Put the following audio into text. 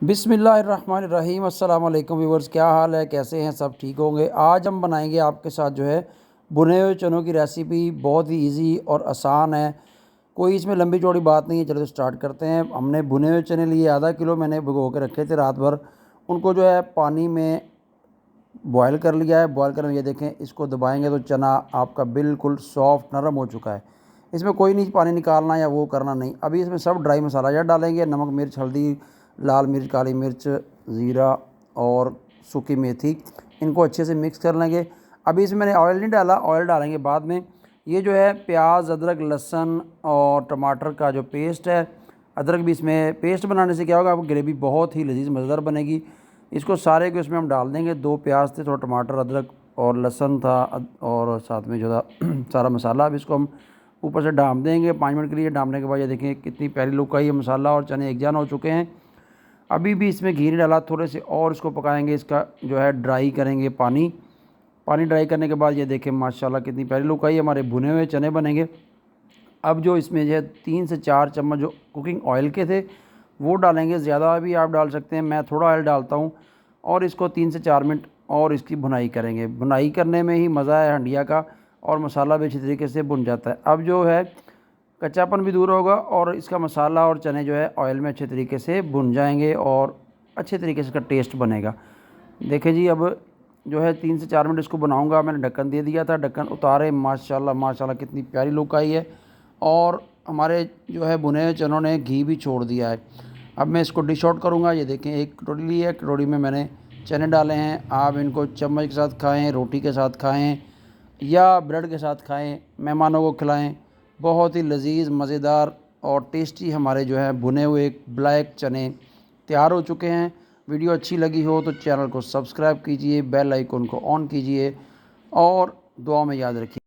बिस्मिल्लाहिर्रहमानिर्रहीम। अस्सलाम वालेकुम व्यूअर्स, क्या हाल है, कैसे हैं सब? ठीक होंगे। आज हम बनाएंगे आपके साथ जो है भुने हुए चनों की रेसिपी। बहुत ही इजी और आसान है, कोई इसमें लंबी चौड़ी बात नहीं है। चलो स्टार्ट करते हैं। हमने भुने हुए चने लिए आधा किलो, मैंने भिगो के रखे थे रात भर। उनको जो है पानी में बॉयल कर लिया है। बॉयल करने ये देखें, इसको दबाएंगे तो चना आपका बिल्कुल सॉफ्ट नरम हो चुका है। इसमें कोई नहीं पानी निकालना या वो करना नहीं। अभी इसमें सब ड्राई मसाला या डालेंगे, नमक, मिर्च, हल्दी, लाल मिर्च, काली मिर्च, ज़ीरा और सूखी मेथी। इनको अच्छे से मिक्स कर लेंगे। अभी इसमें मैंने ऑयल नहीं डाला, ऑयल डालेंगे बाद में। ये जो है प्याज, अदरक, लहसुन और टमाटर का जो पेस्ट है, अदरक भी इसमें पेस्ट बनाने से क्या होगा, आपको ग्रेवी बहुत ही लजीज मज़ेदार बनेगी। इसको सारे को इसमें हम डाल देंगे। 2 प्याज थे, थोड़ा टमाटर, अदरक और लहसुन था और साथ में जो था सारा मसाला। अब इसको हम ऊपर से डाम देंगे 5 मिनट के लिए। डालने के बाद ये देखें कितनी प्यारी लुक आई है। मसाला और चने एक जान हो चुके हैं। अभी भी इसमें घी नहीं डाला, थोड़े से और इसको पकाएंगे। इसका जो है ड्राई करेंगे पानी। पानी ड्राई करने के बाद ये देखें माशाल्लाह कितनी प्यारी लुक आई। हमारे भुने हुए चने बनेंगे। अब जो इसमें जो है 3 से 4 चम्मच जो कुकिंग ऑयल के थे वो डालेंगे। ज़्यादा भी आप डाल सकते हैं, मैं थोड़ा ऑयल डालता हूँ। और इसको 3 से 4 मिनट और इसकी भुनाई करेंगे। भुनाई करने में ही मज़ा है हंडिया का, और मसाला भी अच्छी तरीके से भुन जाता है। अब जो है कच्चापन भी दूर होगा और इसका मसाला और चने जो है ऑयल में अच्छे तरीके से भुन जाएंगे और अच्छे तरीके से इसका टेस्ट बनेगा। देखें जी, अब जो है 3 से 4 मिनट इसको बनाऊंगा। मैंने ढक्कन दे दिया था, ढक्कन उतारे, माशाल्लाह माशाल्लाह कितनी प्यारी लुक आई है। और हमारे जो है भुने हुए चनों ने घी भी छोड़ दिया है। अब मैं इसको डिश आउट करूँगा। ये देखें एक कटोरी ली है, कटोरी में मैंने चने डाले हैं। आप इनको चम्मच के साथ खाएँ, रोटी के साथ खाएँ या ब्रेड के साथ खाएँ, मेहमानों को खिलाएँ। बहुत ही लजीज, मज़ेदार और टेस्टी हमारे जो है भुने हुए ब्लैक चने तैयार हो चुके हैं। वीडियो अच्छी लगी हो तो चैनल को सब्सक्राइब कीजिए, बेल आइकन को ऑन कीजिए और दुआ में याद रखिए।